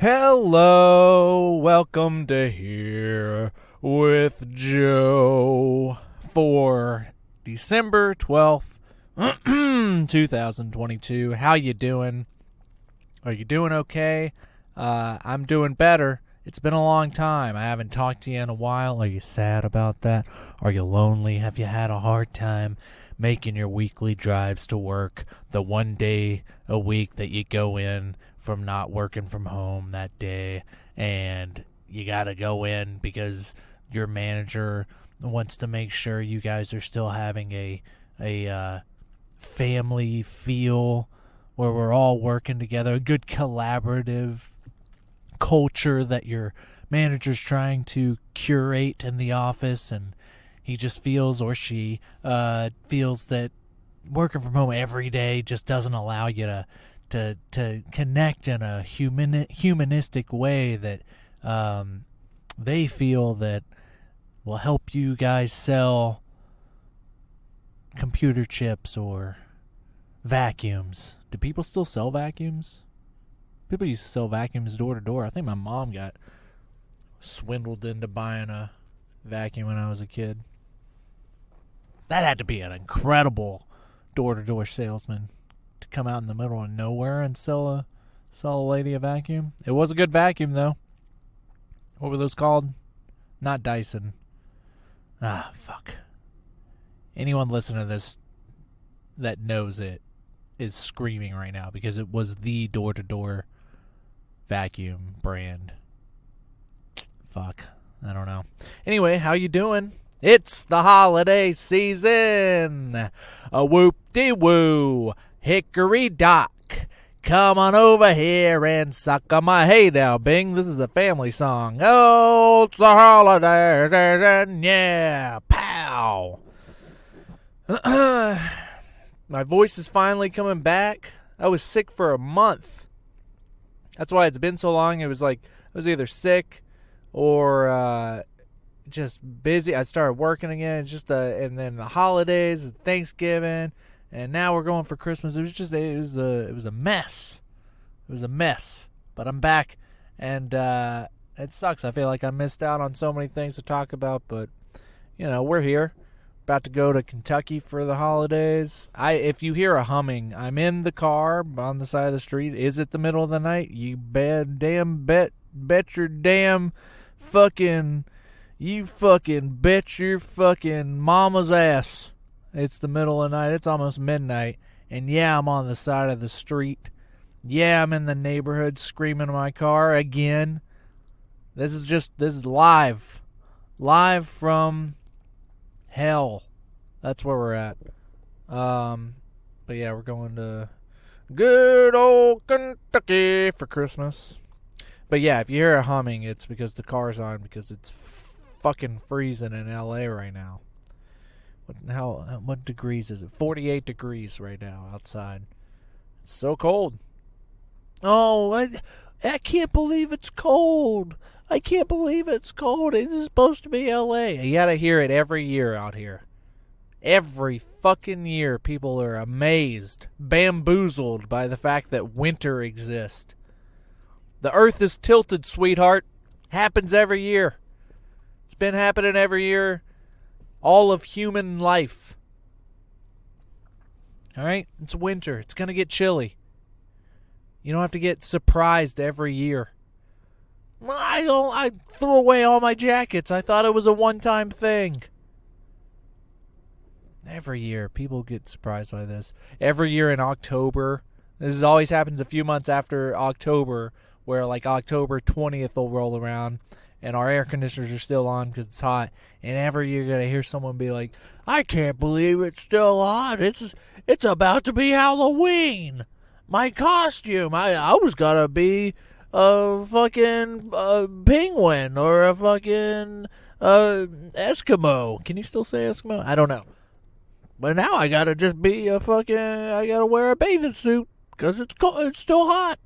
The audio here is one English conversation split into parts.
Hello, welcome to Here with Joe for December 12th, 2022. How you doing? Are you doing okay? I'm doing better. It's been a long time. I haven't talked to you in a while. Are you sad about that? Are you lonely? Have you had a hard time making your weekly drives to work, the one day a week that you go in from not working from home that day, and you got to go in because your manager wants to make sure you guys are still having a family feel where we're all working together, a good collaborative culture that your manager's trying to curate in the office, and he just feels, or she feels, that working from home every day just doesn't allow you to connect in a humanistic way that they feel that will help you guys sell computer chips or vacuums. Do people still sell vacuums? People used to sell vacuums door to door. I think my mom got swindled into buying a vacuum when I was a kid. That had to be an incredible door-to-door salesman to come out in the middle of nowhere and sell a lady a vacuum. It was a good vacuum, though. What were those called? Not Dyson. Ah, fuck. Anyone listening to this that knows it is screaming right now because it was the door-to-door vacuum brand. Fuck. I don't know. Anyway, how you doing? It's the holiday season. A whoop-de-woo. Hickory dock. Come on over here and suck on my hay now, Bing. This is a family song. Oh, it's the holidays, and yeah, pow. My voice is finally coming back. I was sick for a month. That's why it's been so long. It was either sick or just busy. I started working again. And then the holidays, Thanksgiving, and now we're going for Christmas. It was a mess. It was a mess. But I'm back, and it sucks. I feel like I missed out on so many things to talk about, but we're here. About to go to Kentucky for the holidays. If you hear a humming, I'm in the car on the side of the street. Is it the middle of the night? You bet your damn fucking, you fucking bet your fucking mama's ass. It's the middle of the night. It's almost midnight. And yeah, I'm on the side of the street. Yeah, I'm in the neighborhood screaming in my car again. This is live. Live from hell. That's where we're at. But yeah, we're going to good old Kentucky for Christmas. But yeah, if you hear a humming, it's because the car's on, because it's fucking freezing in LA right now. What degrees is it? 48 degrees right now outside. It's so cold. Oh, I can't believe it's cold. I can't believe it's cold. This is supposed to be LA. You gotta hear it every year out here. Every fucking year, people are amazed, bamboozled by the fact that winter exists. The earth is tilted, sweetheart. Happens every year. It's been happening every year. All of human life. Alright? It's winter. It's gonna get chilly. You don't have to get surprised every year. I threw away all my jackets. I thought it was a one-time thing. Every year, people get surprised by this. Every year in October, this always happens a few months after October, where like October 20th will roll around, and our air conditioners are still on because it's hot. And every year, you're gonna hear someone be like, "I can't believe it's still hot. It's about to be Halloween. My costume. I was gonna be a fucking penguin or a fucking Eskimo." Can you still say Eskimo? I don't know. But now I gotta just be I gotta wear a bathing suit because it's cold. It's still hot.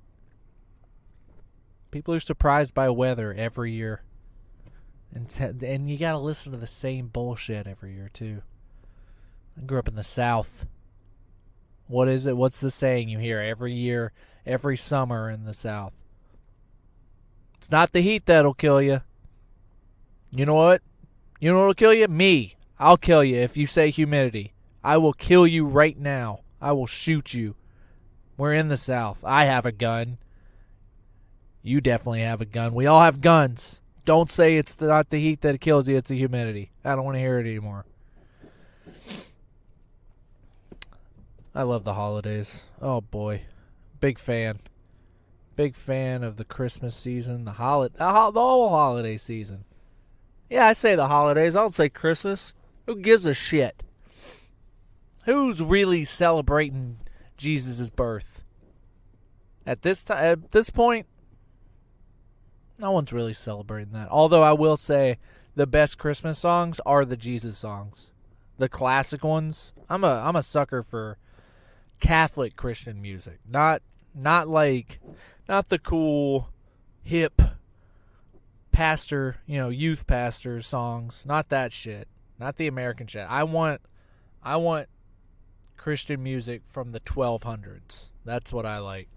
People are surprised by weather every year. And you gotta listen to the same bullshit every year, too. I grew up in the South. What is it? What's the saying you hear every year, every summer in the South? It's not the heat that'll kill you. You know what? You know what'll kill you? Me. I'll kill you if you say humidity. I will kill you right now. I will shoot you. We're in the South. I have a gun. You definitely have a gun. We all have guns. Don't say it's not the heat that kills you, it's the humidity. I don't want to hear it anymore. I love the holidays. Oh, boy. Big fan. Big fan of the Christmas season, the whole holiday season. Yeah, I say the holidays. I don't say Christmas. Who gives a shit? Who's really celebrating Jesus' birth? At this point, no one's really celebrating that. Although I will say the best Christmas songs are the Jesus songs. The classic ones. I'm a sucker for Catholic Christian music. Not the cool hip pastor, youth pastor songs. Not that shit. Not the American shit. I want Christian music from the 1200s. That's what I like.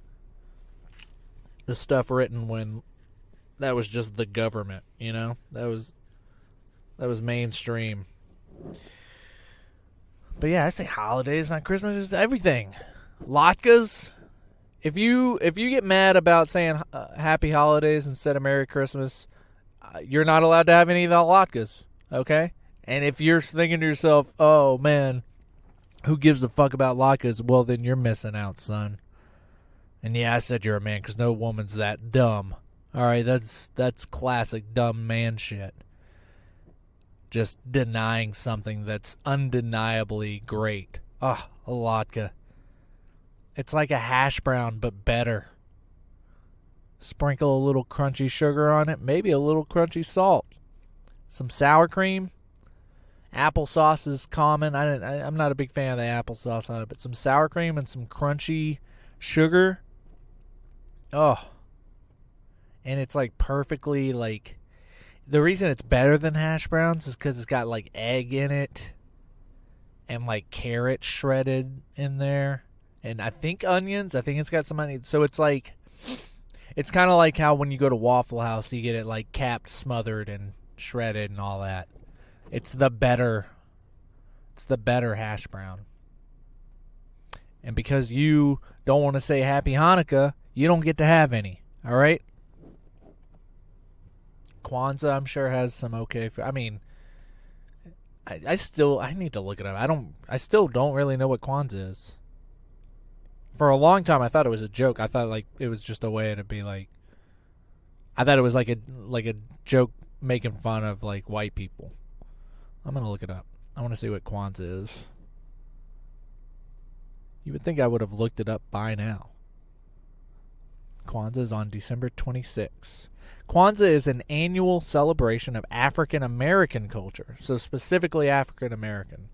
The stuff written when that was just the government, That was mainstream. But yeah, I say holidays, not Christmas, is everything. Latkes. If you get mad about saying happy holidays instead of Merry Christmas, you're not allowed to have any of the latkes, okay? And if you're thinking to yourself, oh man, who gives a fuck about latkes? Well, then you're missing out, son. And yeah, I said you're a man because no woman's that dumb. All right, that's classic dumb man shit. Just denying something that's undeniably great. A latke. It's like a hash brown, but better. Sprinkle a little crunchy sugar on it, maybe a little crunchy salt. Some sour cream. Applesauce is common. I'm not a big fan of the applesauce on it, but some sour cream and some crunchy sugar. Oh. And it's like perfectly like... The reason it's better than hash browns is because it's got like egg in it. And like carrot shredded in there. And I think onions. I think it's got some onions. So it's like... It's kind of like how when you go to Waffle House, you get it like capped, smothered, and shredded and all that. It's the better hash brown. And because you don't want to say Happy Hanukkah, you don't get to have any. All right? Kwanzaa, I'm sure, has some okay food. I mean, I need to look it up. I still don't really know what Kwanzaa is. For a long time, I thought it was a joke. I thought like it was just a way to be like. I thought it was like a joke making fun of like white people. I'm gonna look it up. I want to see what Kwanzaa is. You would think I would have looked it up by now. Kwanzaa is on December 26th. Kwanzaa is an annual celebration of African American culture, so specifically African American,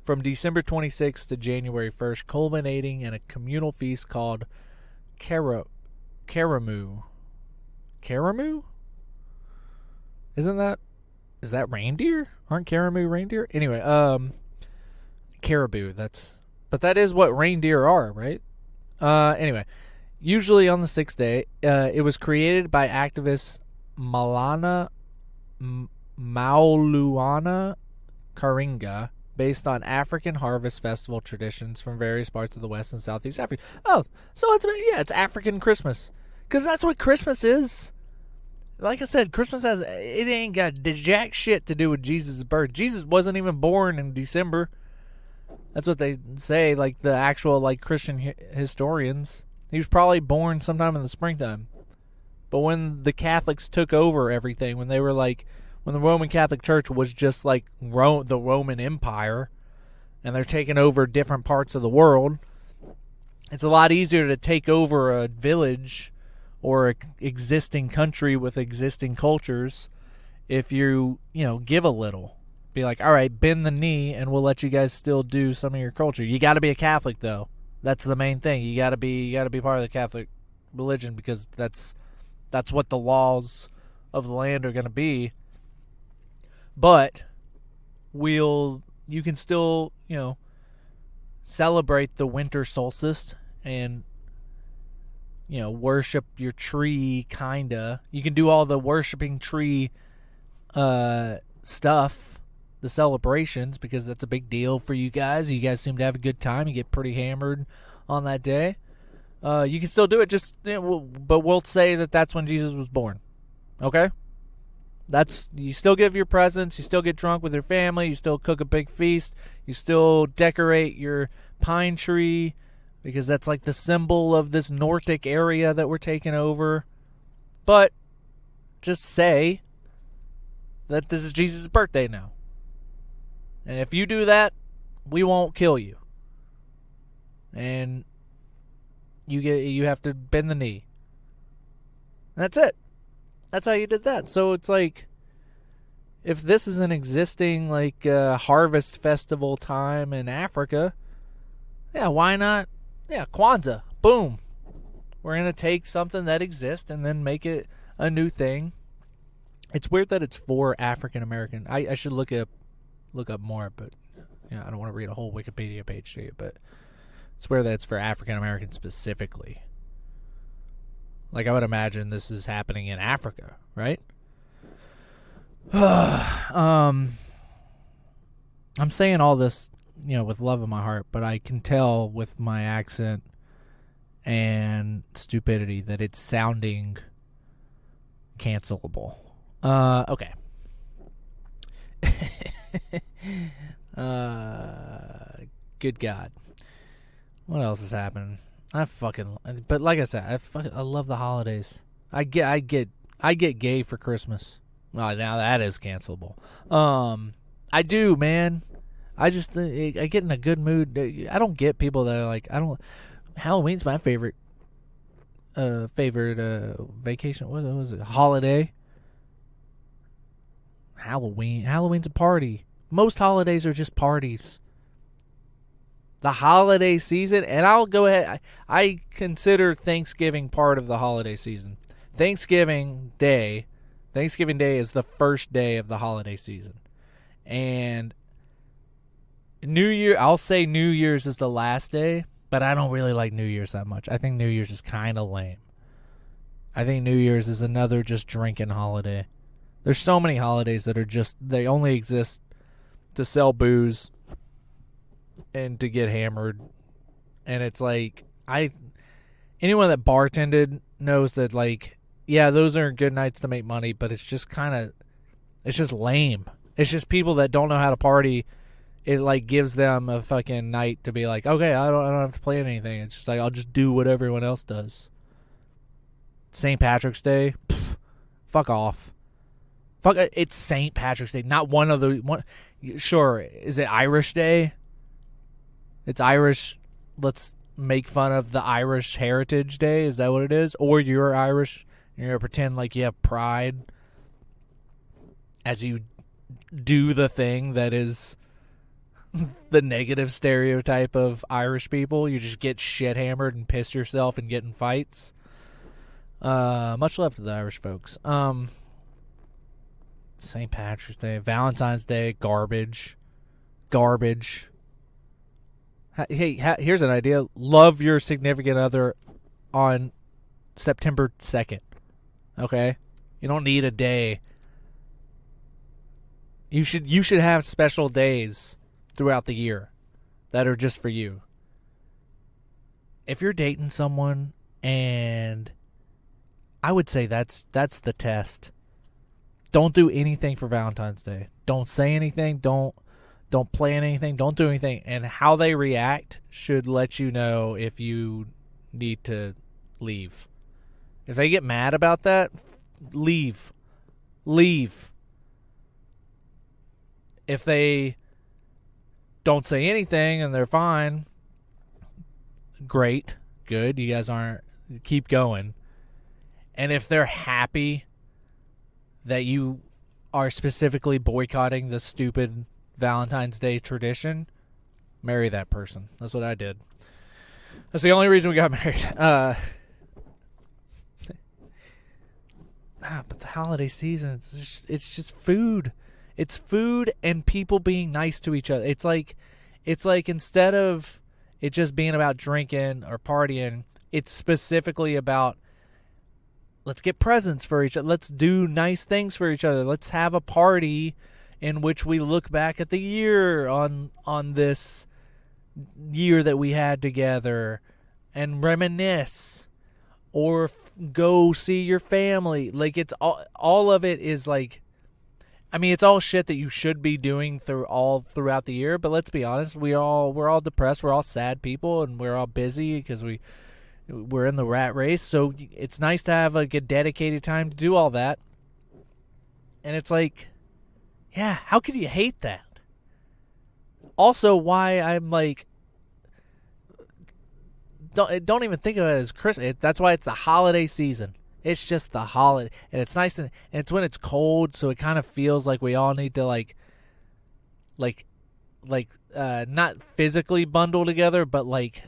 from December 26th to January 1st, culminating in a communal feast called Karamu. Karamu? Is that reindeer? Aren't Karamu reindeer? Anyway, caribou, but that is what reindeer are, right? Anyway, usually on the 6th day, it was created by activist Mauluana Karinga, based on African harvest festival traditions from various parts of the West and Southeast Africa. Oh, so it's African Christmas. Because that's what Christmas is. Like I said, Christmas it ain't got jack shit to do with Jesus' birth. Jesus wasn't even born in December. That's what they say, like the actual like Christian historians. He was probably born sometime in the springtime. But when the Catholics took over everything, when the Roman Catholic Church was just like the Roman Empire, and they're taking over different parts of the world, it's a lot easier to take over a village or an existing country with existing cultures if you give a little. Be like, all right, bend the knee, and we'll let you guys still do some of your culture. You got to be a Catholic, though. That's the main thing. You got to be part of the Catholic religion because that's what the laws of the land are going to be. But you can still, celebrate the winter solstice and worship your tree, kinda. You can do all the worshiping tree stuff, the celebrations, because that's a big deal for you guys. You guys seem to have a good time. You get pretty hammered on that day. You can still do it, but we'll say that that's when Jesus was born. Okay? You still give your presents. You still get drunk with your family. You still cook a big feast. You still decorate your pine tree, because that's like the symbol of this Nordic area that we're taking over. But just say that this is Jesus' birthday now. And if you do that, we won't kill you. And you have to bend the knee. And that's it. That's how you did that. So it's like, if this is an existing harvest festival time in Africa, yeah, why not? Yeah, Kwanzaa. Boom. We're going to take something that exists and then make it a new thing. It's weird that it's for African American. I should look up more, but I don't want to read a whole Wikipedia page to you, but it's weird that it's for African Americans specifically. Like, I would imagine this is happening in Africa, right? I'm saying all this, with love in my heart, but I can tell with my accent and stupidity that it's sounding cancelable. Okay. Good God. What else is happening? But like I said, I love the holidays. I get gay for Christmas. Well, now that is cancelable. I do, man. I get in a good mood. I don't get people that are like, Halloween's my favorite vacation. What was it? Holiday. Halloween's a party. Most holidays are just parties. The holiday season, and I'll go ahead. I consider Thanksgiving part of the holiday season. Thanksgiving Day is the first day of the holiday season. And New Year, I'll say New Year's is the last day, but I don't really like New Year's that much. I think New Year's is kind of lame. I think New Year's is another just drinking holiday. There's so many holidays that are they only exist to sell booze and to get hammered. And it's like, anyone that bartended knows that, those are good nights to make money, but it's just it's just lame. It's just people that don't know how to party. It gives them a fucking night to be like, okay, I don't have to plan anything. It's just like, I'll just do what everyone else does. St. Patrick's Day, fuck off. It's St. Patrick's Day, not one of the one. Sure, is it Irish Day? It's Irish. Let's make fun of the Irish Heritage Day. Is that what it is? Or you're Irish and you're gonna pretend like you have pride as you do the thing that is the negative stereotype of Irish people. You just get shit hammered and piss yourself and get in fights. Much love to the Irish folks. St. Patrick's Day, Valentine's Day, garbage. Hey, here's an idea. Love your significant other on September 2nd. Okay? You don't need a day. You should have special days throughout the year that are just for you. If you're dating someone, and I would say that's the test. Don't do anything for Valentine's Day. Don't say anything. Don't plan anything. Don't do anything. And how they react should let you know if you need to leave. If they get mad about that, leave. If they don't say anything and they're fine, great, good. You guys keep going. And if they're happy that you are specifically boycotting the stupid Valentine's Day tradition, marry that person. That's what I did. That's the only reason we got married. But the holiday season, it's just food. It's food and people being nice to each other. It's like instead of it just being about drinking or partying, It's specifically about, let's get presents for each other. Let's do nice things for each other. Let's have a party in which we look back at the year on this year that we had together and reminisce, or go see your family. Like, it's all of it is like, I mean, it's all shit that you should be doing throughout the year. But let's be honest, we're all depressed. We're all sad people, and we're all busy because we're in the rat race. So it's nice to have like a dedicated time to do all that. And it's like, yeah, how could you hate that? Also, why I'm like, don't even think of it as Christmas. That's why it's the holiday season. It's just the holiday, and it's nice, and it's when it's cold, so it kind of feels like we all need to like not physically bundle together, but like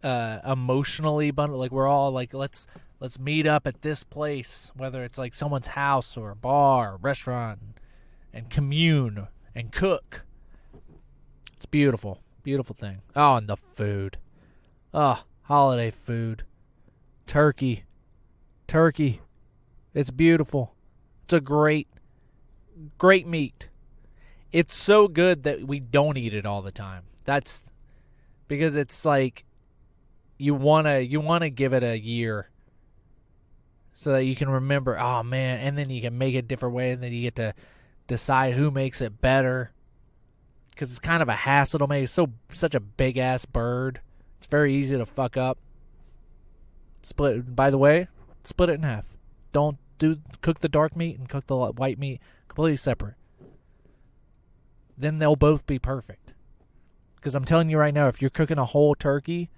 emotionally bundle. Like, we're all like, let's meet up at this place, whether it's like someone's house or a bar or restaurant, and commune and cook. It's beautiful, beautiful thing. Oh, and the food. Oh, holiday food. Turkey. It's beautiful. It's a great meat. It's so good that we don't eat it all the time. That's because it's like you want to give it a year so that you can remember, oh man, and then you can make it a different way, and then you get to decide who makes it better, because it's kind of a hassle to make. It's such a big ass bird. It's very easy to fuck up. By the way, split it in half. Don't cook the dark meat and cook the white meat completely separate. Then they'll both be perfect. Because I'm telling you right now, if you're cooking a whole turkey,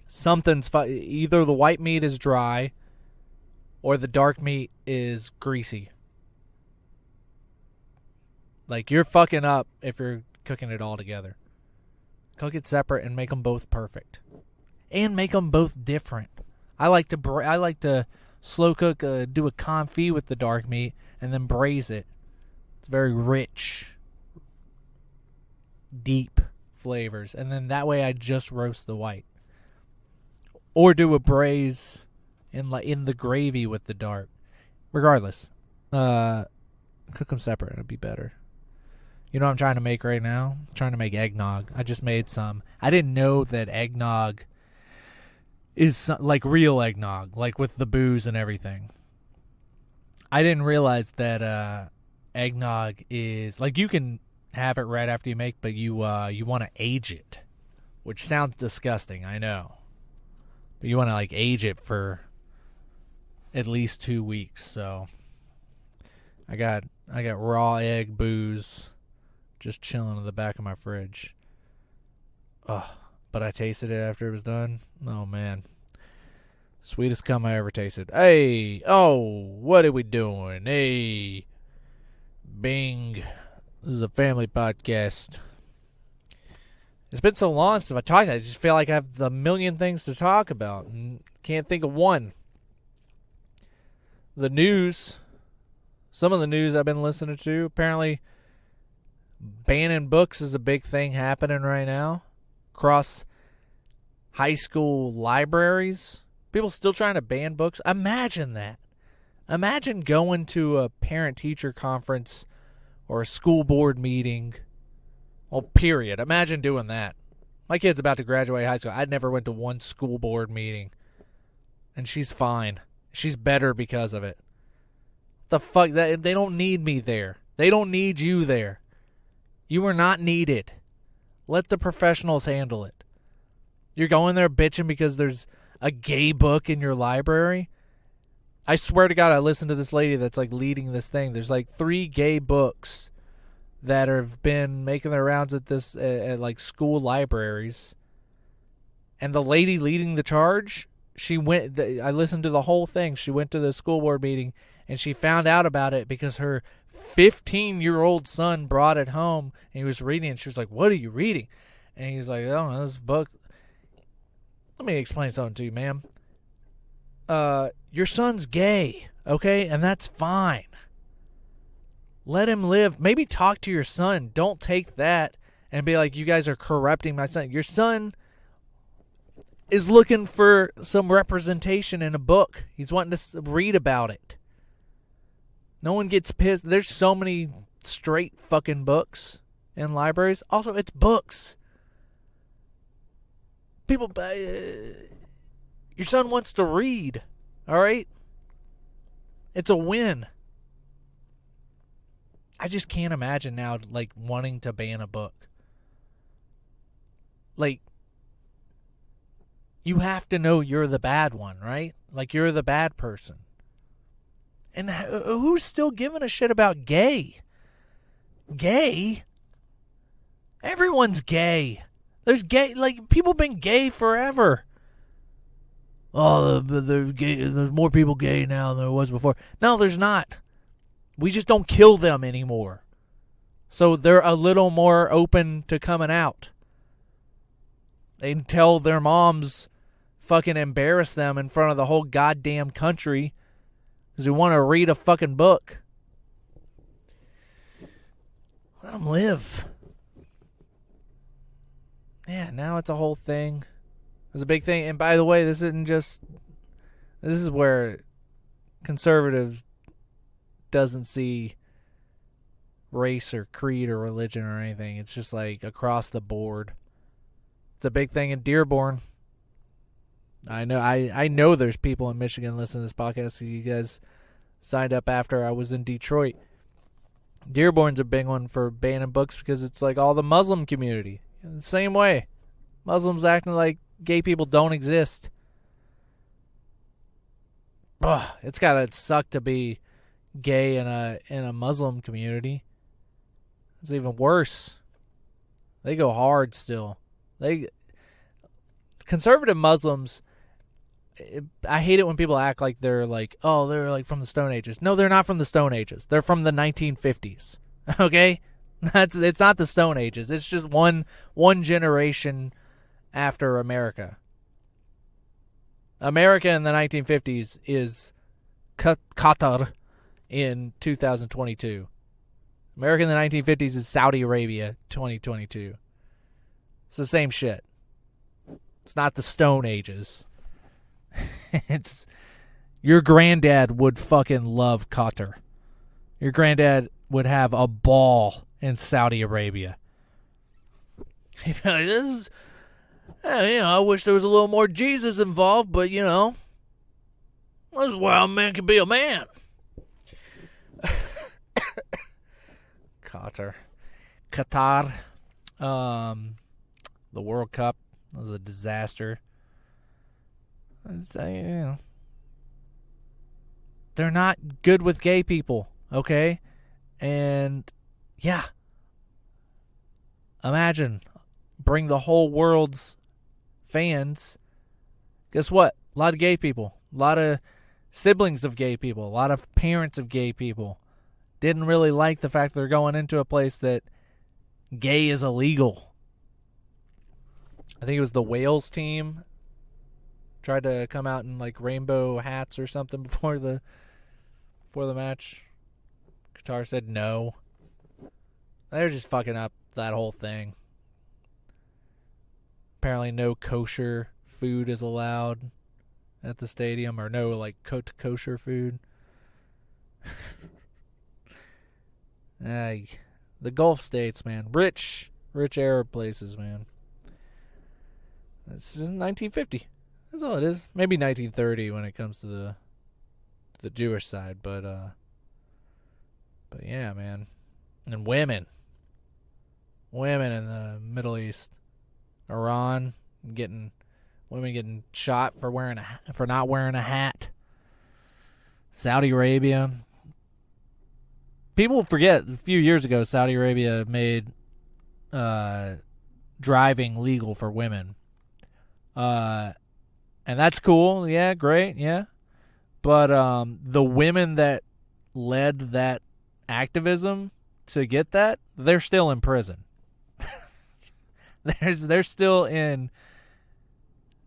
either the white meat is dry or the dark meat is greasy. Like, you're fucking up if you're cooking it all together. Cook it separate and make them both perfect. And make them both different. I like to slow cook, do a confit with the dark meat, and then braise it. It's very rich, deep flavors. And then that way I just roast the white. Or do a braise in the gravy with the dark. Regardless, cook them separate. It'll be better. You know what I'm trying to make right now? I'm trying to make eggnog. I just made some. I didn't know that eggnog is like real eggnog, like with the booze and everything. I didn't realize that eggnog is like, you can have it right after you make, but you want to age it, which sounds disgusting, I know. But you want to like age it for at least 2 weeks. So I got raw egg booze just chilling in the back of my fridge. Oh, but I tasted it after it was done. Oh, man. Sweetest cum I ever tasted. Hey, oh, what are we doing? Hey, Bing. This is a family podcast. It's been so long since I talked. I just feel like I have a million things to talk about and can't think of one. The news. Some of the news I've been listening to. Apparently, banning books is a big thing happening right now. Across high school libraries. People still trying to ban books. Imagine that. Imagine going to a parent-teacher conference or a school board meeting. Well, period. Imagine doing that. My kid's about to graduate high school. I never went to one school board meeting. And she's fine. She's better because of it. The fuck? They don't need me there. They don't need you there. You are not needed. Let the professionals handle it. You're going there bitching because there's a gay book in your library? I swear to God, I listened to this lady that's like leading this thing. There's like 3 gay books that have been making their rounds at like school libraries. And the lady leading the charge, I listened to the whole thing. She went to the school board meeting and she found out about it because her 15-year-old son brought it home and he was reading it. And she was like, "What are you reading?" And he was like, "I don't know, this book." Let me explain something to you, ma'am. Your son's gay, okay? And that's fine. Let him live. Maybe talk to your son. Don't take that and be like, you guys are corrupting my son. Your son is looking for some representation in a book. He's wanting to read about it. No one gets pissed. There's so many straight fucking books in libraries. Also, it's books. People, your son wants to read, all right? It's a win. I just can't imagine now, like, wanting to ban a book. Like, you have to know you're the bad one, right? Like, you're the bad person. And who's still giving a shit about gay? Gay? Everyone's gay. There's gay, like, people been gay forever. Oh, there's more people gay now than there was before. No, there's not. We just don't kill them anymore. So they're a little more open to coming out. They tell their moms fucking embarrass them in front of the whole goddamn country because they want to read a fucking book. Let them live. Yeah, now it's a whole thing. It's a big thing. And by the way, this is where conservatives doesn't see race or creed or religion or anything. It's just like across the board. It's a big thing in Dearborn. I know there's people in Michigan listening to this podcast. So you guys signed up after I was in Detroit. Dearborn's a big one for banning books because it's like all the Muslim community. In the same way. Muslims acting like gay people don't exist. Ugh, it's gotta suck to be gay in a Muslim community. It's even worse. They go hard still. Conservative Muslims, I hate it when people act like they're like, oh, they're like from the Stone Ages. No, they're not from the Stone Ages. They're from the 1950s. Okay? It's not the Stone Ages. It's just one generation after America. America in the 1950s is Qatar in 2022. America in the 1950s is Saudi Arabia 2022. It's the same shit. It's not the Stone Ages. It's your granddad would fucking love Qatar. Your granddad would have a ball in Saudi Arabia. This is, I wish there was a little more Jesus involved, but this is where a man can be a man. Qatar. The World Cup was a disaster. They're not good with gay people, okay? And yeah, imagine bring the whole world's fans. Guess what? A lot of gay people, a lot of siblings of gay people, a lot of parents of gay people didn't really like the fact they're going into a place that gay is illegal. I think it was the Wales team tried to come out in like rainbow hats or something before the match. Qatar said no. They're just fucking up that whole thing. Apparently no kosher food is allowed at the stadium, or no like kosher food. The Gulf states, man. Rich Arab places, man. This is 1950. That's all it is. Maybe 1930 when it comes to the Jewish side, but yeah, man. And women in the Middle East, Iran, women getting shot for not wearing a hat. Saudi Arabia. People forget a few years ago Saudi Arabia made driving legal for women. And that's cool. Yeah, great. Yeah. But the women that led that activism to get that, they're still in prison. They're still in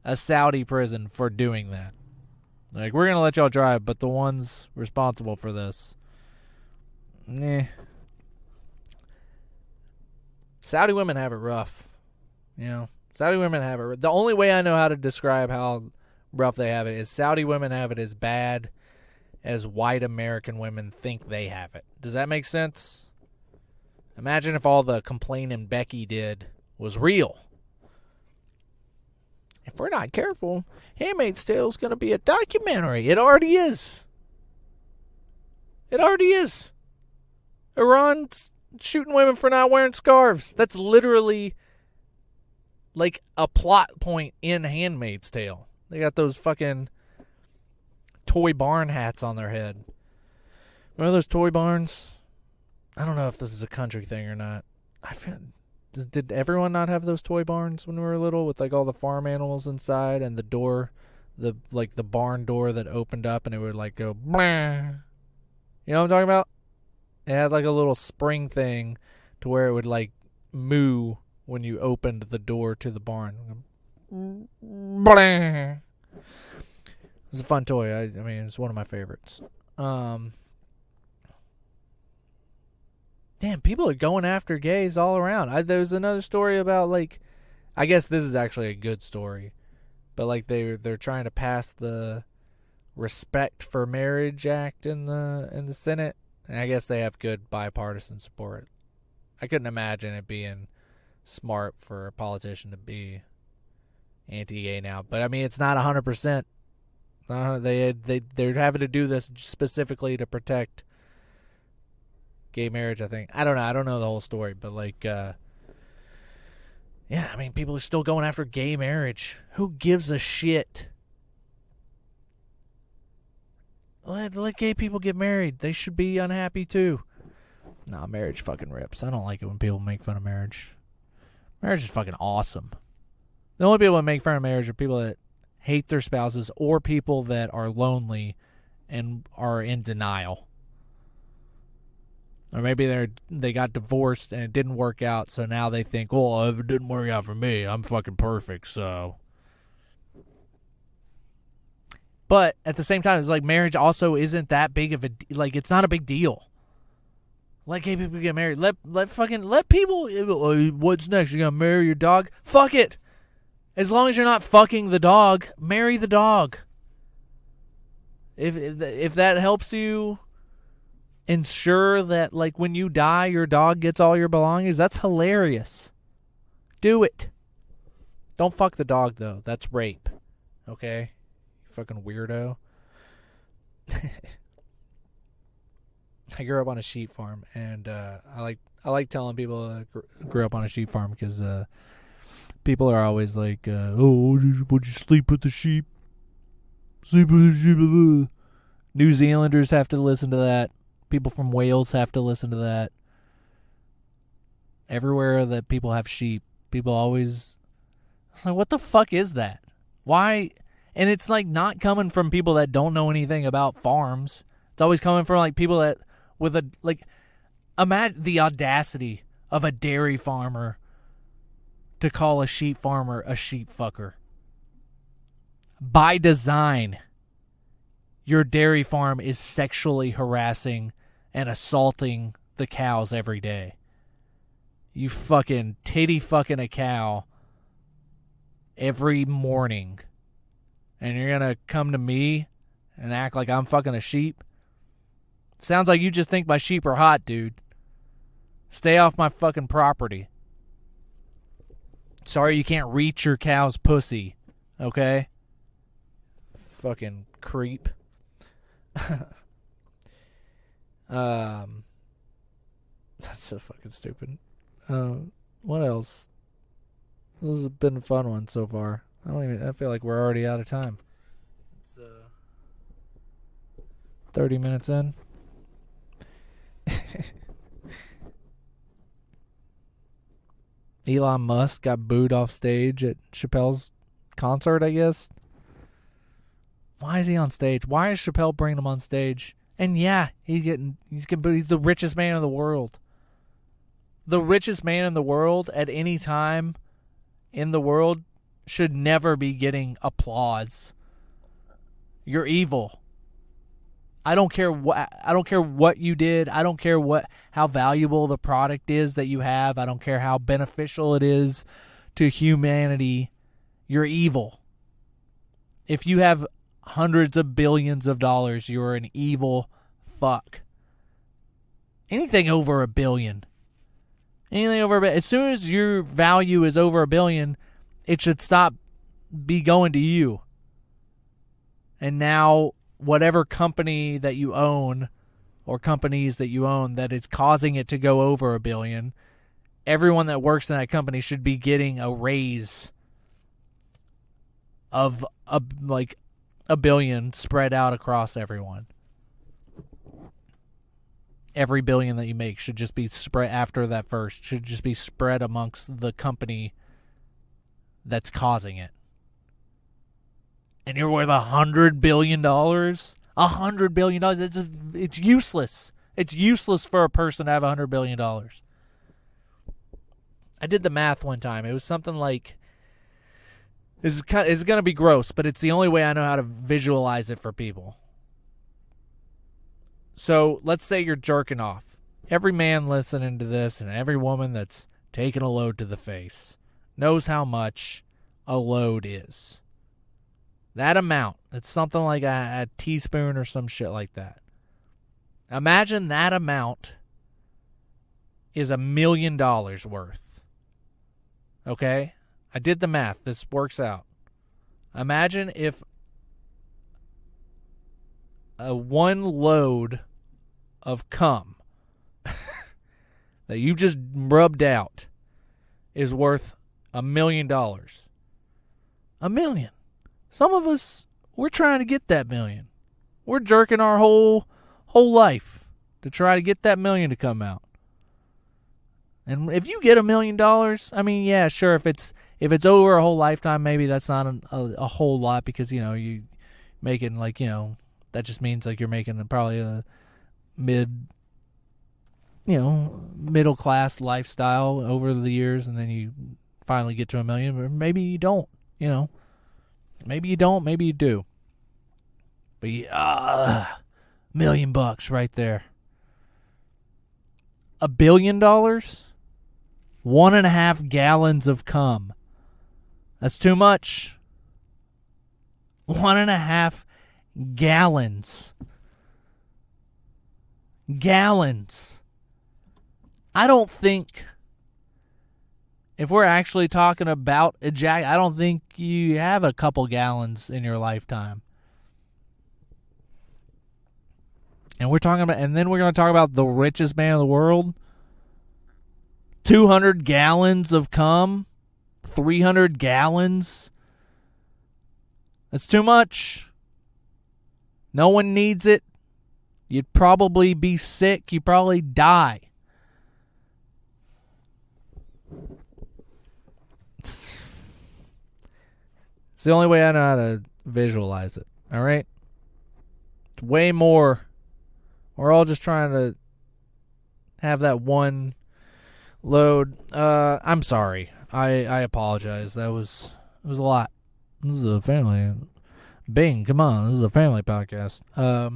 a Saudi prison for doing that. Like, we're going to let y'all drive, but the ones responsible for this, Saudi women have it rough. Saudi women have it. The only way I know how to describe how rough they have it is Saudi women have it as bad as white American women think they have it. Does that make sense? Imagine if all the complaining Becky did was real. If we're not careful, Handmaid's Tale is going to be a documentary. It already is. It already is. Iran's shooting women for not wearing scarves. That's literally like a plot point in Handmaid's Tale. They got those fucking toy barn hats on their head. Remember those toy barns? I don't know if this is a country thing or not. Did everyone not have those toy barns when we were little with like all the farm animals inside and the door, the barn door that opened up and it would like go, Bleh. You know what I'm talking about? It had like a little spring thing to where it would like moo when you opened the door to the barn. Bleh. It was a fun toy. I mean, it's one of my favorites. Damn, people are going after gays all around. There was another story about like, I guess this is actually a good story, but like they're trying to pass the Respect for Marriage Act in the Senate, and I guess they have good bipartisan support. I couldn't imagine it being smart for a politician to be anti-gay now, but I mean it's not 100%. They're having to do this specifically to protect gay marriage, I think. I don't know. I don't know the whole story, but like, yeah, I mean, people are still going after gay marriage. Who gives a shit? Let gay people get married. They should be unhappy too. Nah, marriage fucking rips. I don't like it when people make fun of marriage. Marriage is fucking awesome. The only people that make fun of marriage are people that hate their spouses or people that are lonely and are in denial. Or maybe they got divorced and it didn't work out, so now they think, well, if it didn't work out for me, I'm fucking perfect, so. But at the same time, it's like marriage also isn't that big of a, like, it's not a big deal. Let gay people get married. Let people, what's next? You're going to marry your dog? Fuck it. As long as you're not fucking the dog, marry the dog. If that helps you ensure that, like, when you die, your dog gets all your belongings, that's hilarious. Do it. Don't fuck the dog, though. That's rape. Okay? You fucking weirdo. I grew up on a sheep farm, and I like telling people I grew up on a sheep farm because people are always like, would you sleep with the sheep? Sleep with the sheep. New Zealanders have to listen to that. People from Wales have to listen to that. Everywhere that people have sheep, people always... It's like, what the fuck is that? Why? And it's like not coming from people that don't know anything about farms. It's always coming from like people that with a... like, imagine the audacity of a dairy farmer to call a sheep farmer a sheep fucker. By design, your dairy farm is sexually harassing and assaulting the cows every day. You fucking titty fucking a cow every morning. And you're going to come to me and act like I'm fucking a sheep? Sounds like you just think my sheep are hot, dude. Stay off my fucking property. Sorry you can't reach your cow's pussy. Okay? Fucking creep. That's so fucking stupid. What else? This has been a fun one so far. I feel like we're already out of time. It's 30 minutes in. Elon Musk got booed off stage at Chappelle's concert, I guess. Why is he on stage? Why is Chappelle bringing him on stage? And yeah, he's getting booed. He's the richest man in the world. The richest man in the world at any time in the world should never be getting applause. You're evil. I don't care what you did. I don't care how valuable the product is that you have. I don't care how beneficial it is to humanity, you're evil. If you have hundreds of billions of dollars, you're an evil fuck. Anything over $1 billion. Anything over $1 billion. As soon as your value is over $1 billion, it should stop be going to you. And now, whatever company that you own or companies that you own that is causing it to go over $1 billion, everyone that works in that company should be getting a raise of $1 billion spread out across everyone. Every $1 billion that you make should just be spread after that first, should just be spread amongst the company that's causing it. And you're worth $100 billion? $100 billion? It's useless. It's useless for a person to have $100 billion. I did the math one time. It was something like, it's going to be gross, but it's the only way I know how to visualize it for people. So let's say you're jerking off. Every man listening to this and every woman that's taking a load to the face knows how much a load is. That amount. It's something like a teaspoon or some shit like that. Imagine that amount is $1 million worth. Okay? I did the math. This works out. Imagine if one load of cum that you just rubbed out is worth $1 million. $1 million. Some of us, we're trying to get that $1 million. We're jerking our whole life to try to get that $1 million to come out. And if you get $1 million, I mean, yeah, sure. If it's over a whole lifetime, maybe that's not a whole lot because you making that just means you're making probably a middle class lifestyle over the years, and then you finally get to $1 million. Or maybe you don't. Maybe you don't. Maybe you do. But $1 million right there. $1 billion. 1.5 gallons of cum. That's too much. 1.5 gallons. Gallons. I don't think, if we're actually talking about I don't think you have a couple gallons in your lifetime. And then we're going to talk about the richest man in the world. 200 gallons of cum. 300 gallons. That's too much. No one needs it. You'd probably be sick. You'd probably die. It's the only way I know how to visualize it. All right? It's way more. We're all just trying to have that one load. I'm sorry. I apologize. It was a lot. This is a family. Bing, come on. This is a family podcast. I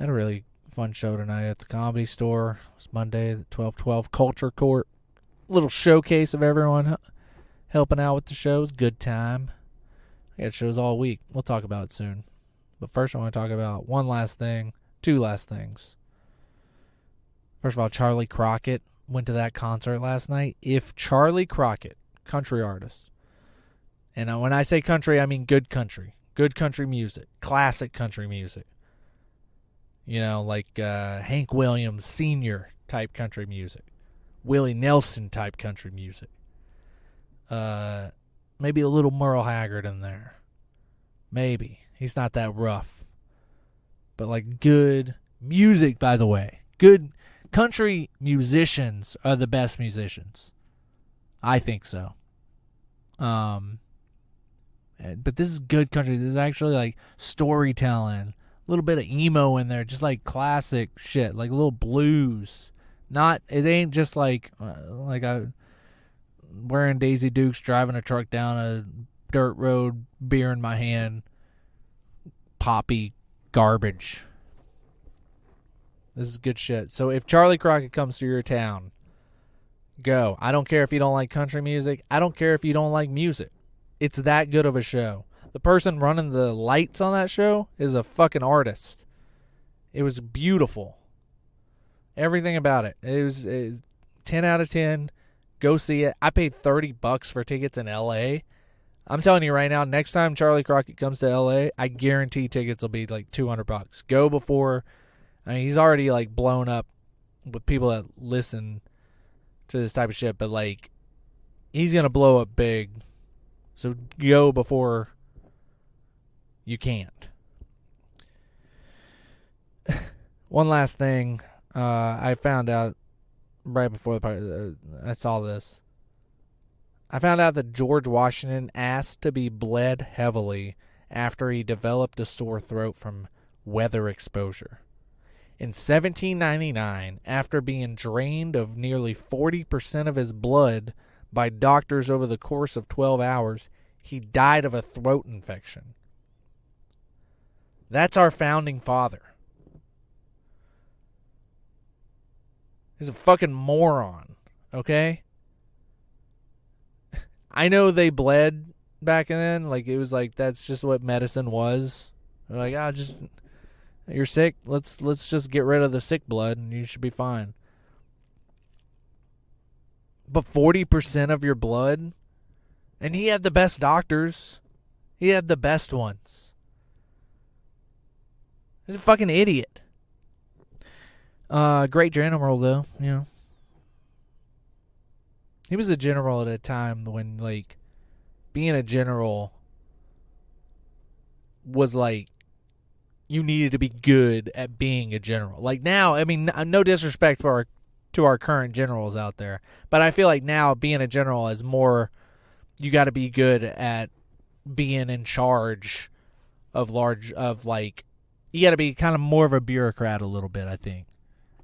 had a really fun show tonight at the Comedy Store. It was Monday, the 12/12 Culture Court. Little showcase of everyone helping out with the shows. Good time. I got shows all week. We'll talk about it soon. But first I want to talk about one last thing. Two last things. First of all, Charlie Crockett. Went to that concert last night. If Charlie Crockett, country artist, and when I say country, I mean good country music, classic country music, like Hank Williams Sr. type country music, Willie Nelson type country music, maybe a little Merle Haggard in there, maybe. He's not that rough, but good music, by the way, good. Country musicians are the best musicians. I think so. But this is good country. This is actually storytelling. A little bit of emo in there. Just classic shit. Like a little blues. It ain't just I wearing Daisy Dukes, driving a truck down a dirt road, beer in my hand. Poppy garbage. This is good shit. So if Charlie Crockett comes to your town, Go. I don't care if you don't like country music. I don't care if you don't like music. It's that good of a show. The person running the lights on that show is a fucking artist. It was beautiful. Everything about it. It was 10 out of 10. Go see it. I paid $30 for tickets in L.A. I'm telling you right now, next time Charlie Crockett comes to L.A., I guarantee tickets will be like $200. Go before. I mean, he's already like blown up with people that listen to this type of shit, but like, he's going to blow up big. So go before you can't. One last thing. I found out right before the party, I saw this. I found out that George Washington asked to be bled heavily after he developed a sore throat from weather exposure. In 1799, after being drained of nearly 40% of his blood by doctors over the course of 12 hours, he died of a throat infection. That's our founding father. He's a fucking moron, okay? I know they bled back then. Like, it was like, that's just what medicine was. They're like, you're sick. Let's just get rid of the sick blood and you should be fine. But 40% of your blood, and he had the best doctors. He had the best ones. He's a fucking idiot. Great general, though, you know. He was a general at a time when, like, being a general was, like, you needed to be good at being a general. Like, now, I mean, no disrespect to our current generals out there, but I feel like now being a general is more, you got to be good at being in charge of you got to be kind of more of a bureaucrat a little bit, I think.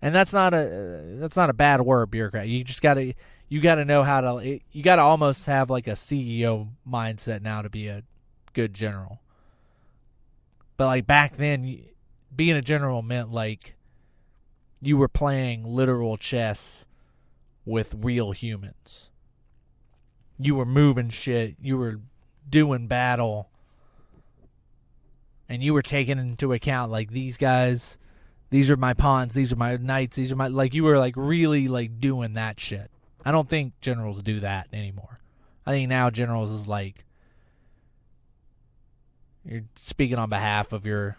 And that's not a bad word, bureaucrat. You just got to know how to, you got to almost have like a CEO mindset now to be a good general. But like back then, being a general meant like you were playing literal chess with real humans. You were moving shit. You were doing battle. And you were taking into account like these guys, these are my pawns, these are my knights, these are my, like, you were like really like doing that shit. I don't think generals do that anymore. I think now generals is like, you're speaking on behalf of your,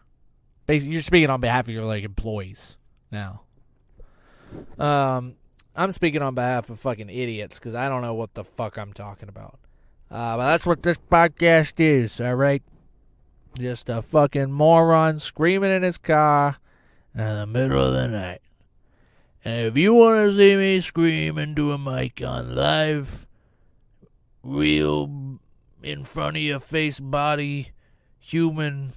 basically you're speaking on behalf of your like employees now. I'm speaking on behalf of fucking idiots because I don't know what the fuck I'm talking about. But that's what this podcast is, all right? Just a fucking moron screaming in his car in the middle of the night. And if you want to see me scream into a mic on live, real, in front of your face, body, human,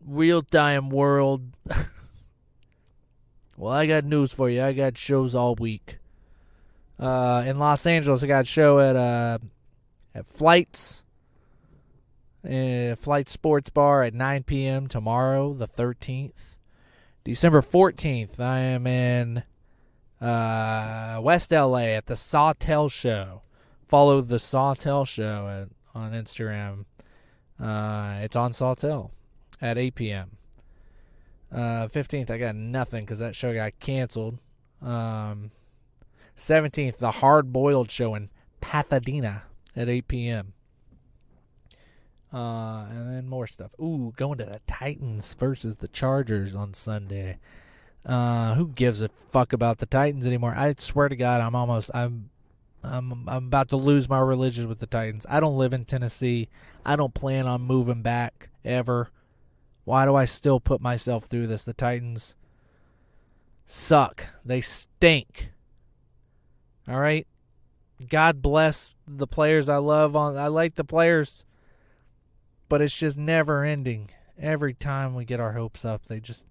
real-time world, well, I got news for you. I got shows all week. In Los Angeles, I got a show at Flights. Flight Sports Bar at 9 p.m. tomorrow, the 13th. December 14th, I am in West LA at the Sawtell Show. Follow the Sawtell Show on Instagram. It's on Sawtell at 8 p.m. 15th, I got nothing because that show got canceled. 17th, the Hard Boiled Show in Pasadena at 8 p.m. And then more stuff. Ooh, going to the Titans versus the Chargers on Sunday. Who gives a fuck about the Titans anymore? I swear to God, I'm about to lose my religion with the Titans. I don't live in Tennessee. I don't plan on moving back ever. Why do I still put myself through this? The Titans suck. They stink. All right? God bless the players I love. I like the players, but it's just never ending. Every time we get our hopes up, they just...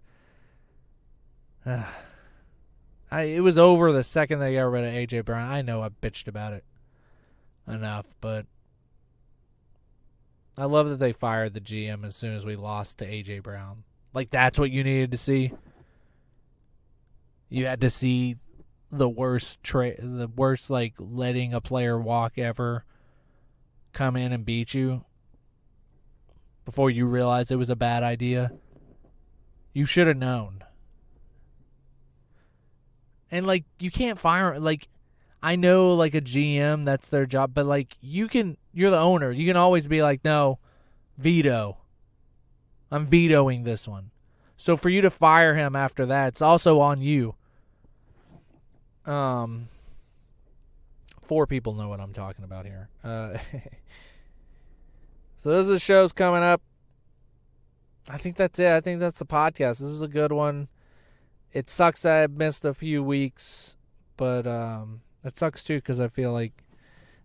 it was over the second they got rid of A.J. Brown. I know I bitched about it enough, but I love that they fired the GM as soon as we lost to A.J. Brown. Like, that's what you needed to see. You had to see, the worst like letting a player walk ever come in and beat you before you realize it was a bad idea. You should have known. And like, you can't fire, like, I know like a GM, that's their job, but like, you're the owner. You can always be like, no, veto. I'm vetoing this one. So for you to fire him after that, it's also on you. 4 people know what I'm talking about here. So those are the shows coming up. I think that's it. I think that's the podcast. This is a good one. It sucks that I missed a few weeks, but it sucks too because I feel like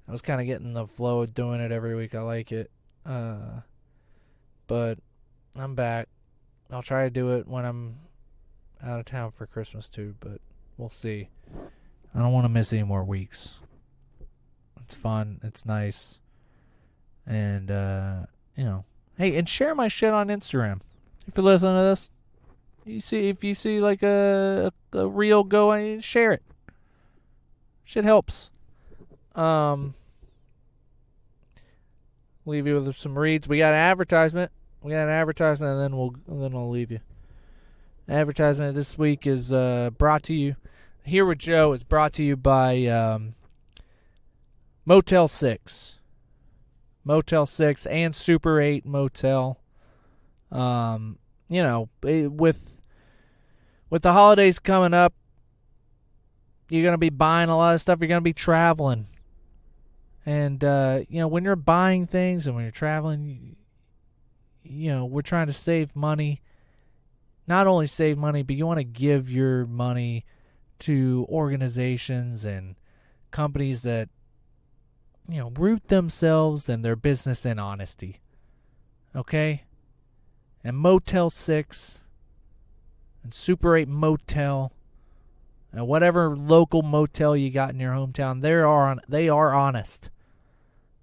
I was kind of getting the flow of doing it every week. I like it. But I'm back. I'll try to do it when I'm out of town for Christmas too, but we'll see. I don't want to miss any more weeks. It's fun. It's nice. And, hey, and share my shit on Instagram. If you're listening to this, if you see like a reel going, share it. Shit helps. Leave you with some reads. We got an advertisement. And then I'll leave you. Advertisement this week is brought to you. Here with Joe is brought to you by Motel 6. Motel 6 and Super 8 Motel. With the holidays coming up, you're going to be buying a lot of stuff. You're going to be traveling. And, when you're buying things and when you're traveling, we're trying to save money. Not only save money, but you want to give your money to organizations and companies that, root themselves and their business in honesty. Okay? And Motel 6 and Super 8 Motel and whatever local motel you got in your hometown, they are honest.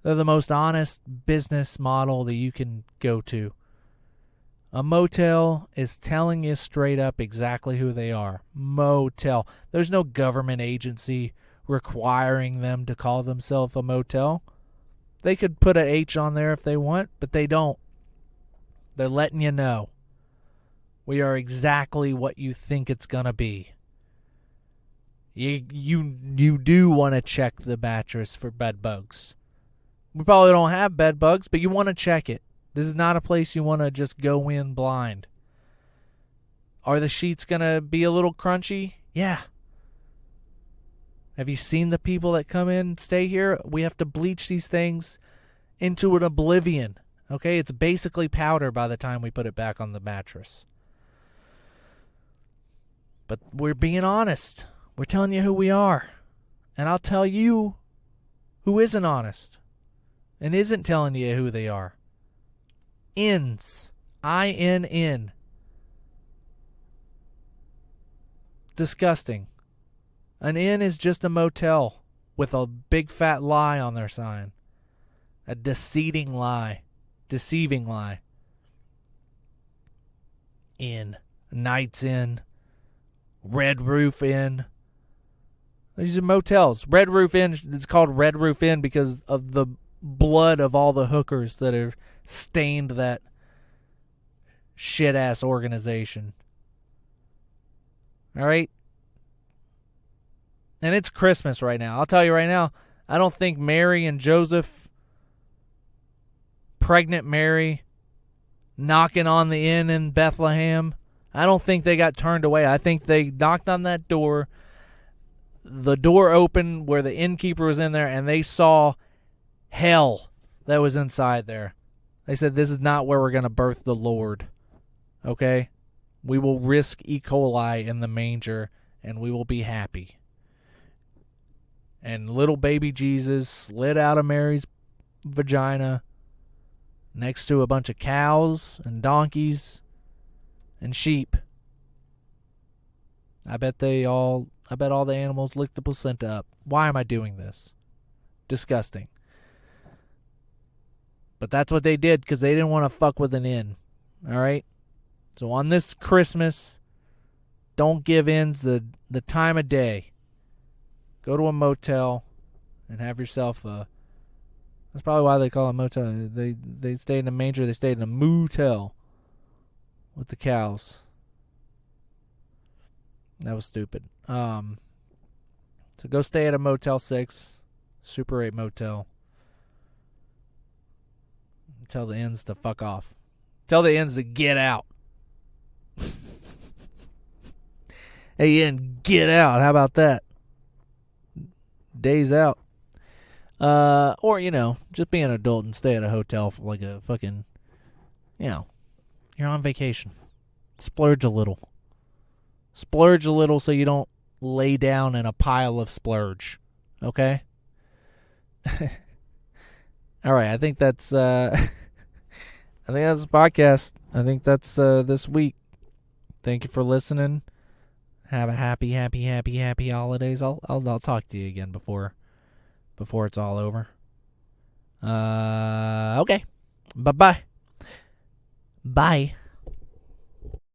They're the most honest business model that you can go to. A motel is telling you straight up exactly who they are. Motel. There's no government agency requiring them to call themselves a motel. They could put an H on there if they want, but they don't. They're letting you know. We are exactly what you think it's going to be. You do want to check the mattress for bed bugs. We probably don't have bed bugs, but you want to check it. This is not a place you want to just go in blind. Are the sheets going to be a little crunchy? Yeah. Have you seen the people that come in and stay here? We have to bleach these things into an oblivion. Okay? It's basically powder by the time we put it back on the mattress. But we're being honest. We're telling you who we are. And I'll tell you who isn't honest and isn't telling you who they are. Inns. INN. Disgusting. An inn is just a motel with a big fat lie on their sign. A deceiving lie. Inn. Night's Inn. Red Roof Inn. These are motels. Red Roof Inn is called Red Roof Inn because of the blood of all the hookers that have stained that shit-ass organization. All right? And it's Christmas right now. I'll tell you right now, I don't think Mary and Joseph, pregnant Mary, knocking on the inn in Bethlehem, I don't think they got turned away. I think they knocked on that door. The door opened where the innkeeper was in there, and they saw hell that was inside there. They said, this is not where we're going to birth the Lord. Okay? We will risk E. coli in the manger, and we will be happy. And little baby Jesus slid out of Mary's vagina next to a bunch of cows and donkeys and sheep. I bet all the animals licked the placenta up. Why am I doing this? Disgusting. But that's what they did because they didn't want to fuck with an inn. All right? So on this Christmas, don't give inns the time of day. Go to a motel and have yourself a... That's probably why they call it a motel. They stay in a manger. They stay in a motel with the cows. That was stupid. So go stay at a Motel 6, Super 8 motel. Tell the ends to fuck off. Tell the ends to get out. Hey, Ian, get out. How about that? Days out. Or, just be an adult and stay at a hotel for like a fucking, you're on vacation. Splurge a little. Splurge a little so you don't lay down in a pile of splurge. Okay? All right, I think that's the podcast. I think that's this week. Thank you for listening. Have a happy holidays. I'll talk to you again before it's all over. Okay. Bye-bye. Bye.